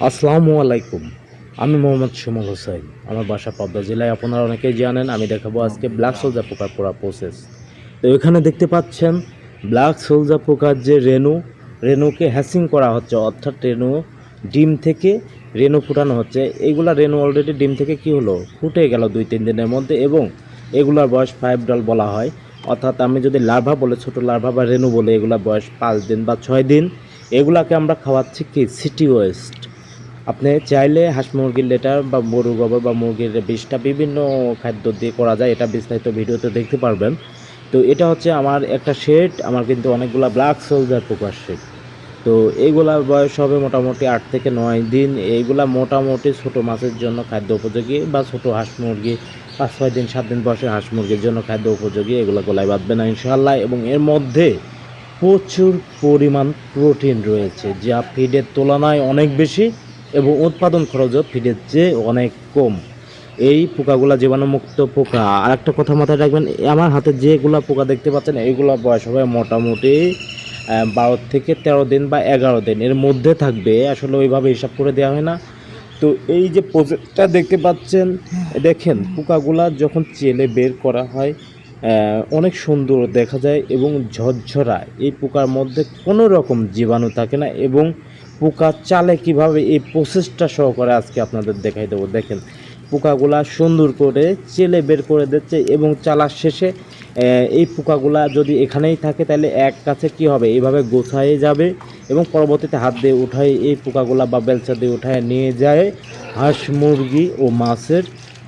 আসসালামু আলাইকুম। আমি মোহাম্মদ শিমুল হোসেন। আমার বাসা পাবনা জেলায়। আপনারা অনেকেই জানেন। আমি দেখাবো আজকে ব্ল্যাক সোলজার পোকার পোড়া প্রসেস। তো এখানে দেখতে পাচ্ছেন ব্ল্যাক সোলজার পোকার যে রেণুকে হ্যাচিং করা হচ্ছে, অর্থাৎ রেণু ডিম থেকে রেণু ফুটানো হচ্ছে। এইগুলা রেণু অলরেডি ডিম থেকে কি হলো, ফুটে গেল 2-3 দিনের মধ্যে, এবং এগুলার বয়স 5 ডল বলা হয়। অর্থাৎ আমি যদি লার্ভা বলে, ছোট লার্ভা বা রেণু বলে, এগুলার বয়স 5 দিন বা 6 দিন। এগুলাকে আমরা খাওয়াচ্ছি কি, সিটি ওয়েস্ট। আপনি চাইলে হাঁস মুরগির লেটার বা গরু গোবর বা মুরগির বিষটা বিভিন্ন খাদ্য দিয়ে করা যায়, এটা বিস্তারিত ভিডিওতে দেখতে পারবেন। তো এটা হচ্ছে আমার একটা শেড, আমার কিন্তু অনেকগুলা ব্ল্যাক সোলজার পোকার শেড। তো এইগুলার বয়স হবে মোটামুটি 8 থেকে 9 দিন। এইগুলা মোটামুটি ছোটো মাছের জন্য খাদ্য উপযোগী, বা ছোটো হাঁস মুরগি 5-6 দিন 7 দিন বয়সের হাঁস মুরগির জন্য খাদ্য উপযোগী। এগুলো গলায় বাঁধবে না ইনশাআল্লাহ। এবং এর মধ্যে প্রচুর পরিমাণ প্রোটিন রয়েছে, যা ফিডের তুলনায় অনেক বেশি, এবং উৎপাদন খরচও ফিডের চেয়ে অনেক কম। এই পোকাগুলা জীবাণুমুক্ত পোকা। আর একটা কথা মাথায় রাখবেন, আমার হাতে যেগুলা পোকা দেখতে পাচ্ছেন, এইগুলা বয়স হবে মোটামুটি 12 থেকে 13 দিন বা 11 দিন এর মধ্যে থাকবে। আসলে ওইভাবে হিসাব করে দেওয়া হয় না। তো এই যে প্রজেক্টটা দেখতে পাচ্ছেন, দেখেন পোকাগুলা যখন চেলে বের করা হয় অনেক সুন্দর দেখা যায় এবং ঝরঝরা। এই পোকার মধ্যে কোনো রকম জীবাণু থাকে না, এবং পোকা চালে কিভাবে এই প্রসেসটা সহকারে আজকে আপনাদের দেখাই দেবো। দেখেন পোকাগুলা সুন্দর করে চেলে বের করে দিচ্ছে, এবং চালার শেষে এই পোকাগুলা যদি এখানেই থাকে তাহলে এক কাছে কি হবে, এইভাবে গোছায়ে যাবে, এবং পরবর্তীতে হাত দিয়ে উঠায় এই পোকাগুলা বা বেলচা দিয়ে উঠায় নিয়ে যায় হাঁস মুরগি ও মাছের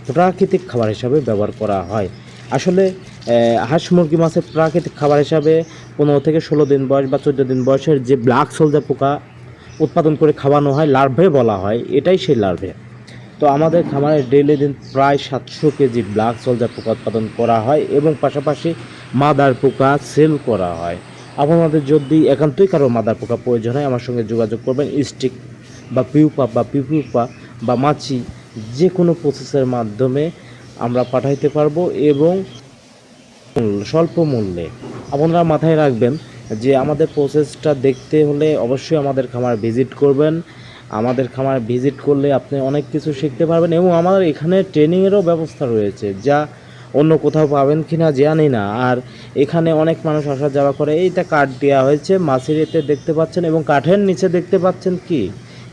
প্রাকৃতিক খাবার হিসাবে ব্যবহার করা হয়। আসলে হাঁস মুরগি মাছের প্রাকৃতিক খাবার হিসাবে 15 থেকে 16 দিন বয়স বা 14 দিন বয়সের যে ব্ল্যাক সোলজার পোকা উৎপাদন করে খাওয়ানো হয়, লার্ভে বলা হয়, এটাই সেই লার্ভে। তো আমাদের খামারে ডেইলি দিন প্রায় 700 কেজি ব্ল্যাক সোলজার পোকা উৎপাদন করা হয়, এবং পাশাপাশি মাদার পোকা সেল করা হয়। আপনাদের যদি একান্তই কারো মাদার পোকা প্রয়োজন হয়, আমার সঙ্গে যোগাযোগ করবেন। স্টিক বা পিউপা বা পিপিউপা বা মাছি, যে কোনো প্রসেসের মাধ্যমে আমরা পাঠাইতে পারবো, এবং স্বল্প মূল্যে। আপনারা মাথায় রাখবেন যে আমাদের প্রসেসটা দেখতে হলে অবশ্যই আমাদের খামার ভিজিট করবেন। আমাদের খামার ভিজিট করলে আপনি অনেক কিছু শিখতে পারবেন, এবং আমাদের এখানে ট্রেনিংয়েরও ব্যবস্থা রয়েছে, যা অন্য কোথাও পাবেন কি না জানি না। আর এখানে অনেক মানুষ আসা যাওয়া করে। এইটা কাঠ দেওয়া হয়েছে মাছের এতে দেখতে পাচ্ছেন, এবং কাঠের নিচে দেখতে পাচ্ছেন কি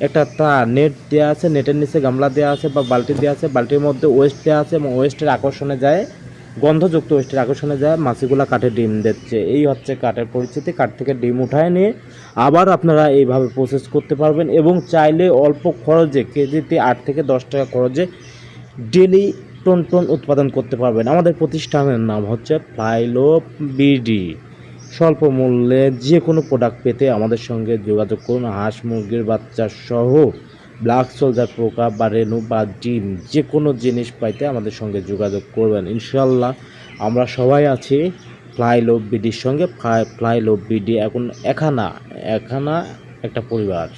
একটা তার নেট দেওয়া আছে। নেটের নিচে গামলা দেওয়া আছে বা বালতি দেওয়া আছে। বালতির মধ্যে ওয়েস্ট দেওয়া আছে, এবং ওয়েস্টের আকর্ষণে যায়, গন্ধযুক্ত ওয়েস্টের আকর্ষণে যায় মাছিগুলা কাঠে ডিম দিচ্ছে। এই হচ্ছে কাঠের পরিস্থিতি। কাঠ থেকে ডিম উঠায় নিয়ে আবার আপনারা এইভাবে প্রসেস করতে পারবেন, এবং চাইলে অল্প খরচে, কেজিতে 8 থেকে 10 টাকা খরচে ডেলি টন টন উৎপাদন করতে পারবেন। আমাদের প্রতিষ্ঠানের নাম হচ্ছে ফ্লাইলো বিডি। স্বল্প মূল্যে যে কোনো প্রোডাক্ট পেতে আমাদের সঙ্গে যোগাযোগ করুন। হাঁস মুরগির বাচ্চা সহ ব্ল্যাক সোলজার পোকা বা রেণু বা ডিম, যে কোনো জিনিস পাইতে আমাদের সঙ্গে যোগাযোগ করবেন ইনশাল্লাহ। আমরা সবাই আছি ফ্লাইলো বিডির সঙ্গে। ফ্লাইলো বিডি এখন এখানা একটা পরিবার।